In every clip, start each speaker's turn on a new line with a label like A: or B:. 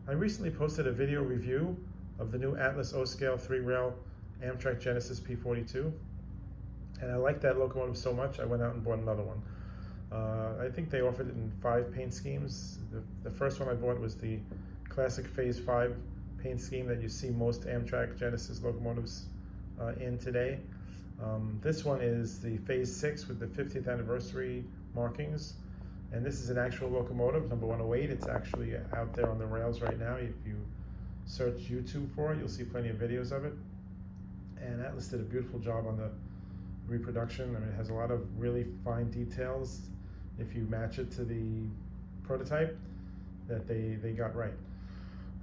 A: I recently posted a video review of the new Atlas O-Scale 3-rail Amtrak Genesis P42, and I liked that locomotive so much I went out and bought another one. I think they offered it in 5 paint schemes. The first one I bought was the classic Phase 5 paint scheme that you see most Amtrak Genesis locomotives in today. This one is the Phase 6 with the 50th anniversary markings. And this is an actual locomotive, number 108. It's actually out there on the rails right now. If you search YouTube for it, you'll see plenty of videos of it. And Atlas did a beautiful job on the reproduction. I mean, it has a lot of really fine details if you match it to the prototype that they got right.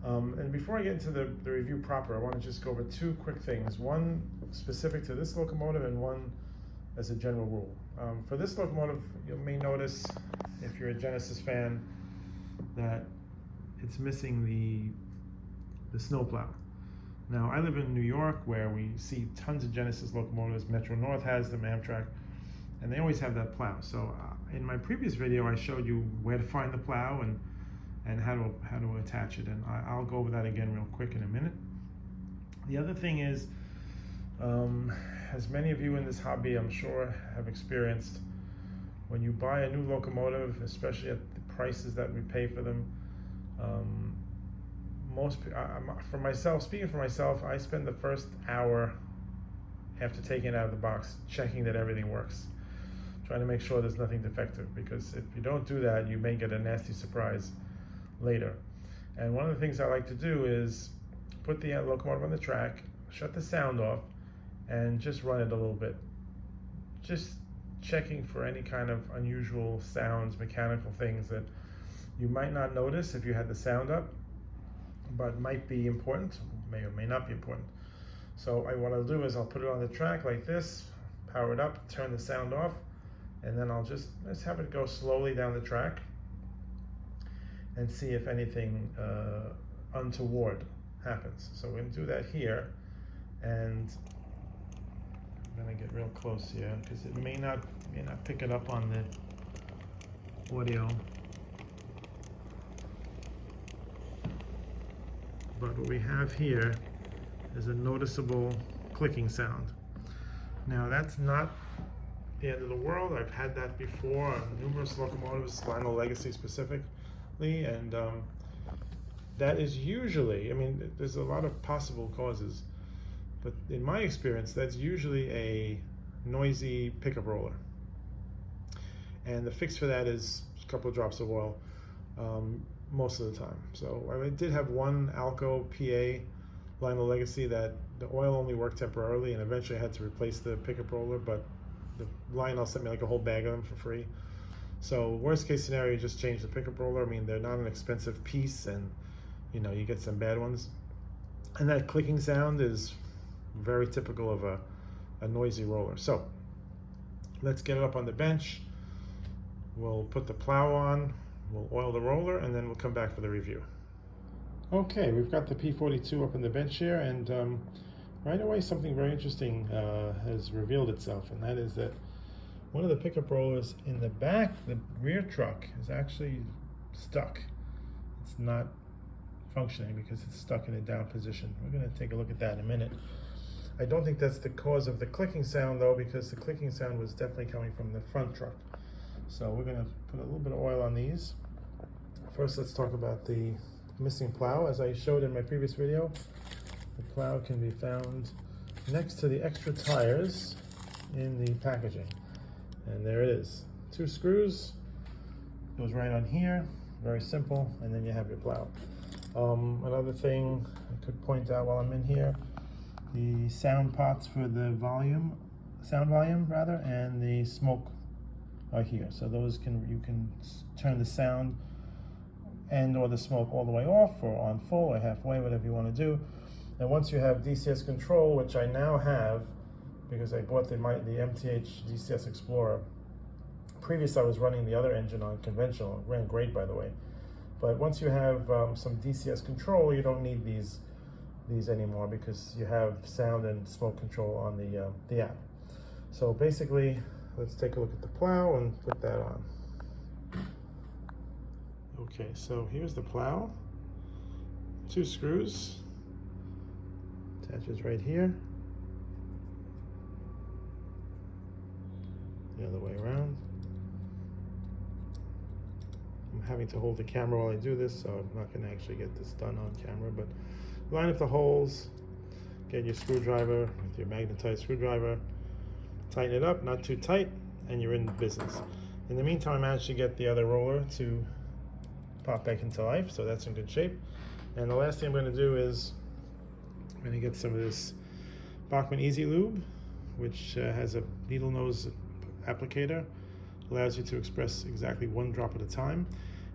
A: And before I get into the review proper, I want to just go over 2 quick things. One specific to this locomotive and one as a general rule. For this locomotive, you may notice, if you're a Genesis fan, that it's missing the snowplow. Now, I live in New York, where we see tons of Genesis locomotives. Metro North has them, Amtrak, and they always have that plow. So in my previous video, I showed you where to find the plow and how to attach it, and I'll go over that again real quick in a minute. The other thing is, as many of you in this hobby, I'm sure, have experienced, when you buy a new locomotive, especially at the prices that we pay for them, speaking for myself, I spend the first hour after taking it out of the box checking that everything works, trying to make sure there's nothing defective, because if you don't do that, you may get a nasty surprise later. And one of the things I like to do is put the locomotive on the track, shut the sound off, and just run it a little bit, just checking for any kind of unusual sounds, mechanical things that you might not notice if you had the sound up, but might be important, may or may not be important. So what I'll do is I'll put it on the track like this, power it up, turn the sound off, and then I'll just have it go slowly down the track and see if anything untoward happens. So we're going to do that here, and I'm going to get real close here because it may not pick it up on the audio. But what we have here is a noticeable clicking sound. Now, that's not the end of the world. I've had that before on numerous locomotives, Lionel Legacy specifically, and that is usually, I mean, there's a lot of possible causes, but in my experience, that's usually a noisy pickup roller. And the fix for that is a couple of drops of oil. Most of the time. So I did have one Alco PA Lionel Legacy that the oil only worked temporarily, and eventually I had to replace the pickup roller, but the Lionel sent me like a whole bag of them for free. So worst case scenario, you just change the pickup roller. I mean, they're not an expensive piece, and you know, you get some bad ones. And that clicking sound is very typical of a noisy roller. So let's get it up on the bench. We'll put the plow on, we'll oil the roller, and then we'll come back for the review. Okay, we've got the P42 up in the bench here, and right away something very interesting has revealed itself, and that is that one of the pickup rollers in the back, the rear truck, is actually stuck. It's not functioning because it's stuck in a down position. We're going to take a look at that in a minute. I don't think that's the cause of the clicking sound though, because the clicking sound was definitely coming from the front truck. So we're going to put a little bit of oil on these. First, let's talk about the missing plow. As I showed in my previous video, the plow can be found next to the extra tires in the packaging. And there it is. 2 screws, goes right on here, very simple, and then you have your plow. Another thing I could point out while I'm in here, the sound pots for the sound volume rather, and the smoke are here. So those you can turn the sound and or the smoke all the way off or on full or halfway, whatever you want to do. And once you have DCS control, which I now have because I bought the MTH DCS Explorer. Previous I was running the other engine on conventional. It ran great, by the way. But once you have some DCS control, you don't need these anymore because you have sound and smoke control on the app. So basically, let's take a look at the plow and put that on. Okay, so here's the plow. 2 screws. Attaches right here. The other way around. I'm having to hold the camera while I do this, so I'm not going to actually get this done on camera, but line up the holes, get your screwdriver with your magnetized screwdriver, tighten it up, not too tight, and you're in business. In the meantime, I managed to get the other roller to pop back into life, so that's in good shape. And the last thing I'm going to do is I'm going to get some of this Bachmann Easy Lube, which has a needle nose applicator, allows you to express exactly 1 drop at a time.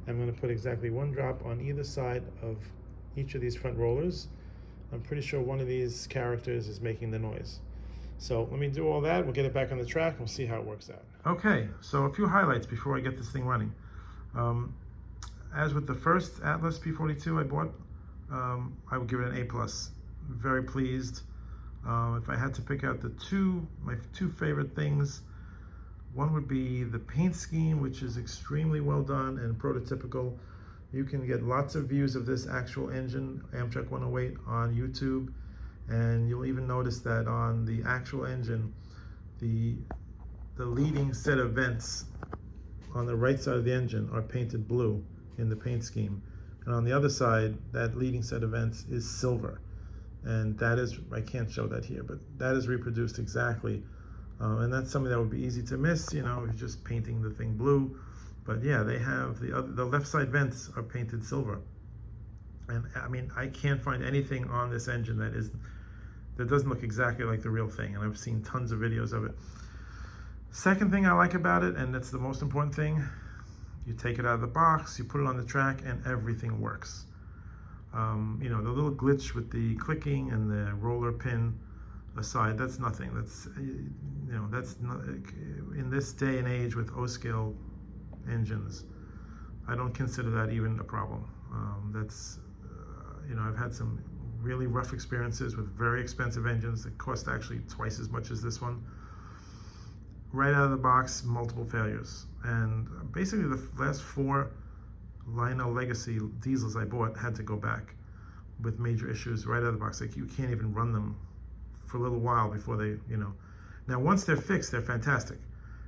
A: I'm going to put exactly 1 drop on either side of each of these front rollers. I'm pretty sure one of these characters is making the noise. So let me do all that, we'll get it back on the track, and we'll see how it works out. Okay, so a few highlights before I get this thing running. As with the first Atlas P42 I bought, I would give it an A+. Very pleased. If I had to pick out my two favorite things, one would be the paint scheme, which is extremely well done and prototypical. You can get lots of views of this actual engine, Amtrak 108, on YouTube, and you'll even notice that on the actual engine, the leading set of vents on the right side of the engine are painted blue in the paint scheme, and on the other side, that leading set of vents is silver. And that is, I can't show that here, but that is reproduced exactly. And that's something that would be easy to miss, you know, if you're just painting the thing blue. But yeah, they have the left side vents are painted silver. And I mean, I can't find anything on this engine that doesn't look exactly like the real thing. And I've seen tons of videos of it. Second thing I like about it, and that's the most important thing, you take it out of the box, you put it on the track, and everything works. You know, the little glitch with the clicking and the roller pin aside, that's nothing. That's, you know, that's not, in this day and age with O-scale engines, I don't consider that even a problem. You know, I've had some really rough experiences with very expensive engines that cost actually twice as much as this one. Right out of the box, multiple failures. And basically the last 4 Lionel Legacy diesels I bought had to go back with major issues right out of the box. Like, you can't even run them for a little while before they, you know. Now, once they're fixed, they're fantastic.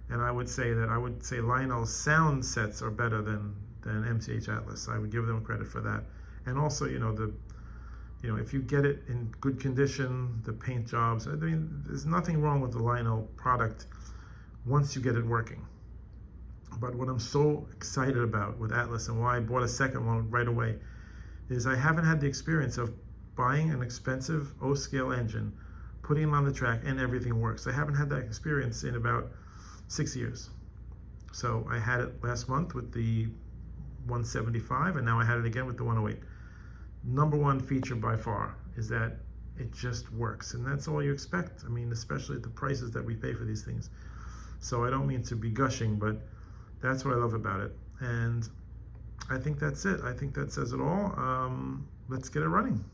A: And I would say Lionel's sound sets are better than MTH Atlas. I would give them credit for that. And also, you know, if you get it in good condition, the paint jobs, I mean, there's nothing wrong with the Lionel product once you get it working. But what I'm so excited about with Atlas, and why I bought a second one right away, is I haven't had the experience of buying an expensive O-scale engine, putting them on the track, and everything works. I haven't had that experience in about 6 years. So I had it last month with the 175, and now I had it again with the 108. Number one feature by far is that it just works, and that's all you expect. I mean, especially at the prices that we pay for these things. So I don't mean to be gushing, but that's what I love about it. And I think that's it. I think that says it all. Let's get it running.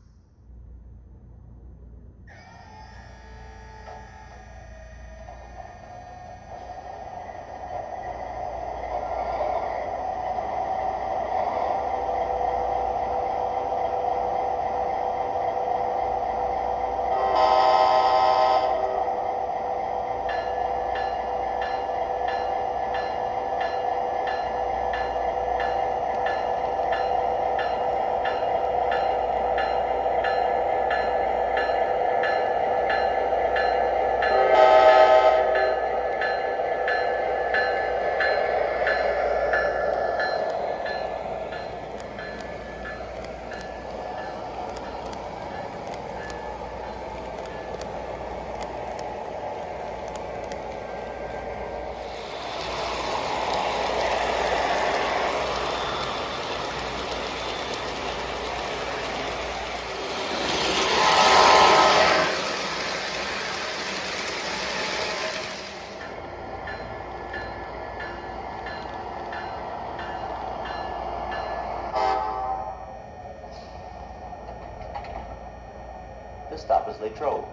B: This stop is Latrobe.